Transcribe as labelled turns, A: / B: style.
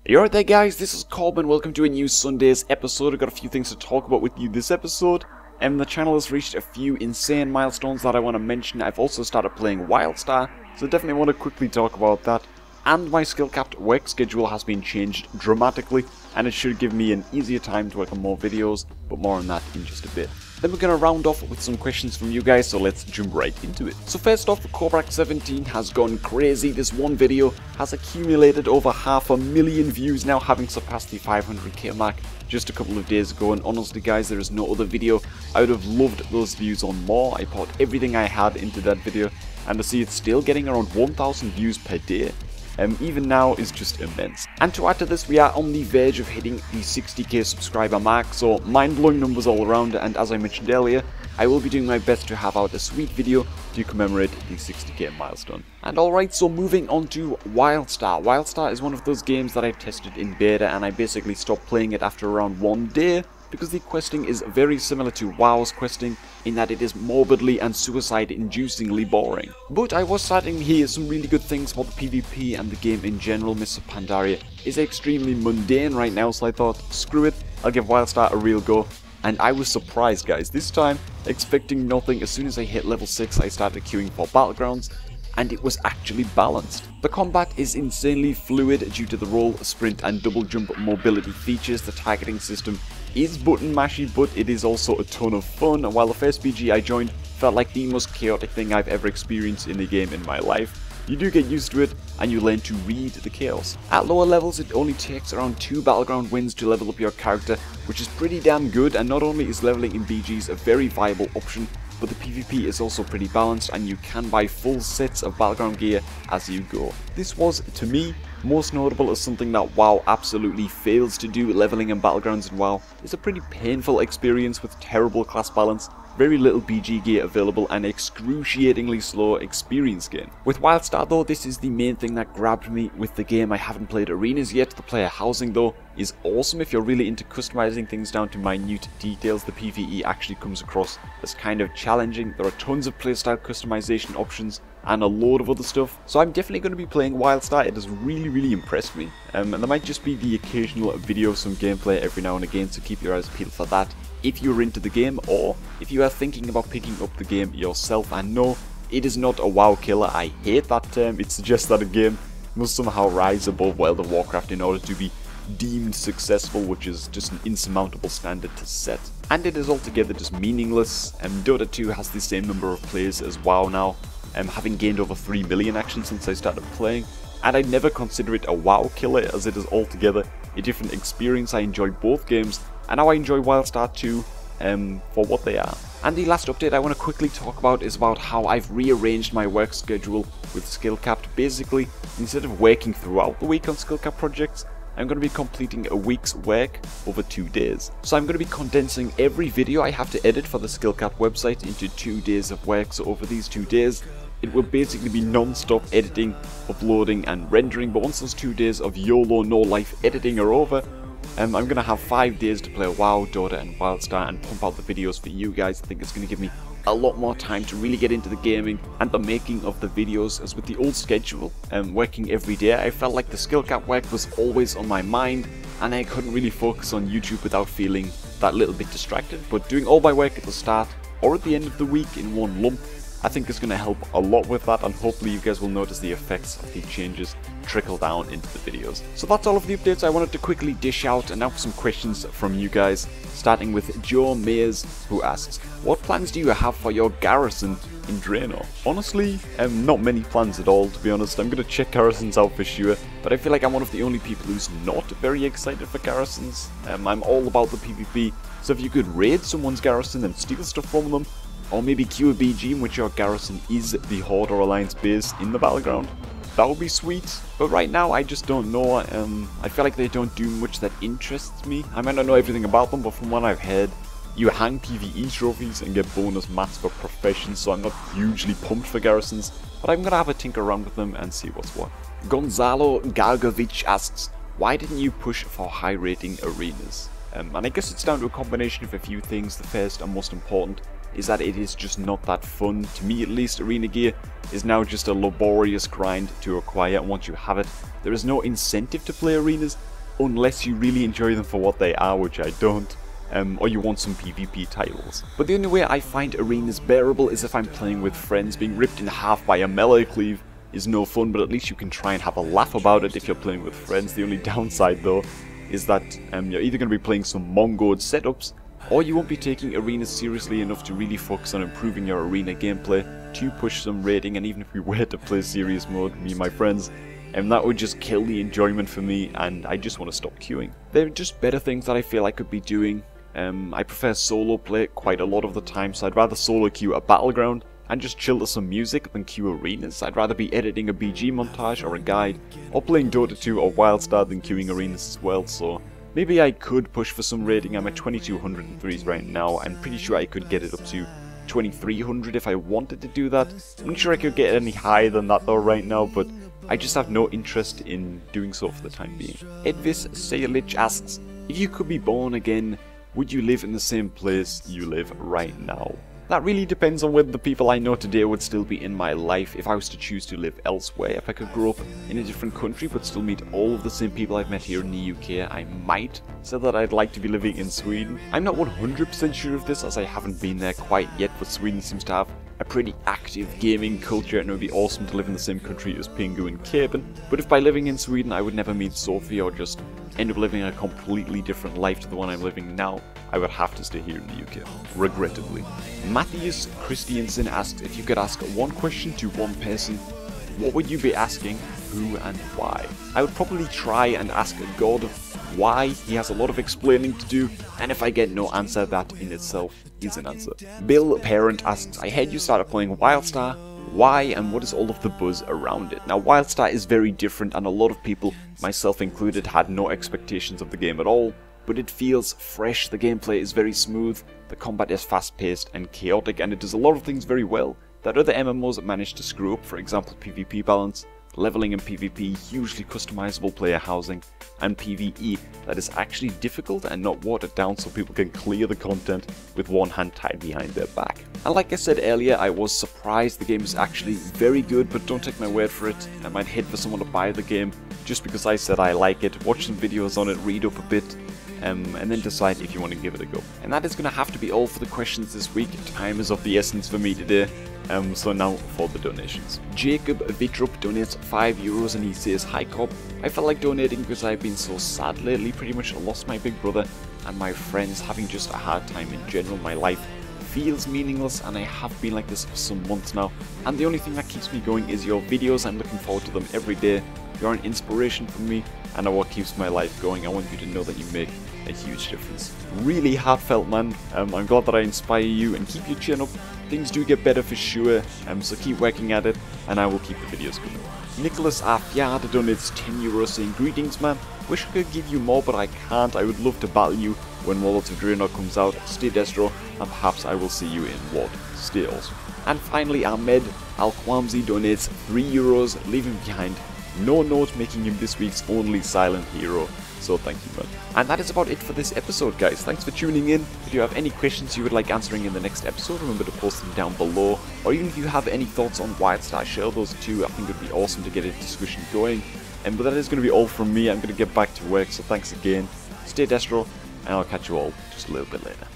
A: Hey, alright there guys, this is Cobb and welcome to a new Sunday's episode. I've got a few things to talk about with you this episode. The channel has reached a few insane milestones that I want to mention. I've also started playing Wildstar, so definitely want to quickly talk about that. And my skill-capped work schedule has been changed dramatically, and it should give me an easier time to work on more videos, but more on that in just a bit. Then we're going to round off with some questions from you guys, so let's jump right into it. So first off, cobrak-editing has gone crazy. This one video has accumulated over 500,000 views now, having surpassed the 500k mark just a couple of days ago. And honestly guys, there is no other video I would have loved those views on more. I poured everything I had into that video, and to see it still getting around 1,000 views per day, even now, is just immense. And to add to this, we are on the verge of hitting the 60k subscriber mark, so mind-blowing numbers all around. And as I mentioned earlier, I will be doing my best to have out a sweet video to commemorate the 60k milestone. And alright, so moving on to Wildstar. Wildstar is one of those games that I tested in beta, and I basically stopped playing it after around one day, because the questing is very similar to WoW's questing in that it is morbidly and suicide-inducingly boring. But I was starting to hear some really good things about the PvP and the game in general. Mr. Pandaria is extremely mundane right now, so I thought, screw it, I'll give Wildstar a real go. And I was surprised guys, this time expecting nothing. As soon as I hit level 6 I started queuing for battlegrounds, and it was actually balanced. The combat is insanely fluid due to the roll, sprint and double jump mobility features. The targeting system is button mashy, but it is also a ton of fun, while the first BG I joined felt like the most chaotic thing I've ever experienced in a game in my life. You do get used to it, and you learn to read the chaos. At lower levels, it only takes around 2 battleground wins to level up your character, which is pretty damn good. And not only is leveling in BGs a very viable option, but the PvP is also pretty balanced, and you can buy full sets of battleground gear as you go. This was, to me, most notable as something that WoW absolutely fails to do. Leveling in battlegrounds in WoW is a pretty painful experience with terrible class balance, very little BG gear available, and excruciatingly slow experience gain. With Wildstar though, this is the main thing that grabbed me with the game. I haven't played arenas yet. The player housing though is awesome if you're really into customizing things down to minute details. The PvE actually comes across as kind of challenging. There are tons of playstyle customization options and a load of other stuff, so I'm definitely going to be playing Wildstar. It has really impressed me, and there might just be the occasional video of some gameplay every now and again, so keep your eyes peeled for that if you're into the game, or if you are thinking about picking up the game yourself. And no, it is not a WoW killer. I hate that term. It suggests that a game must somehow rise above World of Warcraft in order to be deemed successful, which is just an insurmountable standard to set. And it is altogether just meaningless. Dota 2 has the same number of players as WoW now, having gained over 3 million action since I started playing, and I never consider it a WoW killer, as it is altogether a different experience. I enjoy both games, and now I enjoy Wildstar 2 for what they are. And the last update I want to quickly talk about is about how I've rearranged my work schedule with skill capped. Basically, instead of working throughout the week on skill cap projects, I'm going to be completing a week's work over 2 days. So I'm going to be condensing every video I have to edit for the skill cap website into 2 days of work. So over these 2 days, it will basically be non-stop editing, uploading and rendering. But once those 2 days of YOLO no life editing are over, I'm going to have 5 days to play WoW, Dota and Wildstar and pump out the videos for you guys. I think it's going to give me a lot more time to really get into the gaming and the making of the videos, as with the old schedule, working every day, I felt like the skill cap work was always on my mind, and I couldn't really focus on YouTube without feeling that little bit distracted. But doing all my work at the start or at the end of the week in one lump, I think it's going to help a lot with that, and hopefully you guys will notice the effects of the changes trickle down into the videos. So that's all of the updates I wanted to quickly dish out, and now for some questions from you guys, starting with Joe Mays, who asks, what plans do you have for your garrison in Draenor? Honestly, not many plans at all, to be honest. I'm going to check garrisons out for sure, but I feel like I'm one of the only people who's not very excited for garrisons. I'm all about the PvP, so if you could raid someone's garrison and steal stuff from them, or maybe queue a BG in which your garrison is the Horde or Alliance base in the battleground, that would be sweet. But right now I just don't know. I feel like they don't do much that interests me. I might not know everything about them, but from what I've heard, you hang PvE trophies and get bonus mats for professions, so I'm not hugely pumped for garrisons, but I'm gonna have a tinker around with them and see what's what. Gonzalo Gargovic asks, why didn't you push for high rating arenas? And I guess it's down to a combination of a few things. The first and most important is that it is just not that fun. To me at least, arena gear is now just a laborious grind to acquire, and once you have it, there is no incentive to play arenas, unless you really enjoy them for what they are, which I don't. Or you want some PvP titles. But the only way I find arenas bearable is if I'm playing with friends. Being ripped in half by a melee cleave is no fun, but at least you can try and have a laugh about it if you're playing with friends. The only downside though is that you're either going to be playing some mongoed setups, or you won't be taking arenas seriously enough to really focus on improving your arena gameplay to push some rating. And even if we were to play serious mode, me and my friends, that would just kill the enjoyment for me, and I just want to stop queuing. There are just better things that I feel I could be doing. I prefer solo play quite a lot of the time, so I'd rather solo queue a battleground and just chill to some music than queue arenas. I'd rather be editing a BG montage or a guide, or playing Dota 2 or Wildstar than queuing arenas as well, so maybe I could push for some rating. I'm at 2203s right now. I'm pretty sure I could get it up to 2300 if I wanted to do that. I'm not sure I could get any higher than that though right now, but I just have no interest in doing so for the time being. Edvis Salic asks, if you could be born again, would you live in the same place you live right now? That really depends on whether the people I know today would still be in my life. If I was to choose to live elsewhere, if I could grow up in a different country but still meet all of the same people I've met here in the UK, I might say that I'd like to be living in Sweden. I'm not 100% sure of this, as I haven't been there quite yet, but Sweden seems to have a pretty active gaming culture, and it would be awesome to live in the same country as Pingu and Caben. But if by living in Sweden I would never meet Sophie or just end up living a completely different life to the one I'm living now, I would have to stay here in the UK, regrettably. Matthias Christiansen asks, if you could ask one question to one person, what would you be asking, who and why? I would probably try and ask God why. He has a lot of explaining to do, and if I get no answer, that in itself is an answer. Bill Parent asks, I heard you started playing Wildstar. Why, and what is all of the buzz around it? Now, Wildstar is very different, and a lot of people, myself included, had no expectations of the game at all, but it feels fresh. The gameplay is very smooth, the combat is fast-paced and chaotic, and it does a lot of things very well that other MMOs managed to screw up. For example, PvP balance, leveling in PvP, hugely customizable player housing, and PvE that is actually difficult and not watered down so people can clear the content with one hand tied behind their back. And like I said earlier, I was surprised. The game is actually very good, but don't take my word for it. I might hate for someone to buy the game just because I said I like it. Watch some videos on it, read up a bit, and then decide if you want to give it a go. And that is going to have to be all for the questions this week. Time is of the essence for me today. So now for the donations. Jacob Vitrup donates €5 and he says, Hi Cobb, I felt like donating because I've been so sad lately. Pretty much lost my big brother and my friends, having just a hard time in general. My life feels meaningless and I have been like this for some months now. And the only thing that keeps me going is your videos. I'm looking forward to them every day. You're an inspiration for me and are what keeps my life going. I want you to know that you make a huge difference. Really heartfelt, man. I'm glad that I inspire you, and keep your chin up. Things do get better for sure, so keep working at it, and I will keep the videos coming. Nicholas Afiada donates €10 saying, Greetings, man. Wish I could give you more, but I can't. I would love to battle you when Warlords of Draenor comes out. Stay Destro, and perhaps I will see you in WoD. Stay awesome. And finally, Ahmed Al-Kwamzi donates €3, leaving behind no note, making him this week's only silent hero. So thank you, man. And that is about it for this episode, guys. Thanks for tuning in. If you have any questions you would like answering in the next episode, remember to post them down below. Or even if you have any thoughts on Wildstar, share those too. I think it would be awesome to get a discussion going. But that is going to be all from me. I'm going to get back to work, so thanks again. Stay Destro, and I'll catch you all just a little bit later.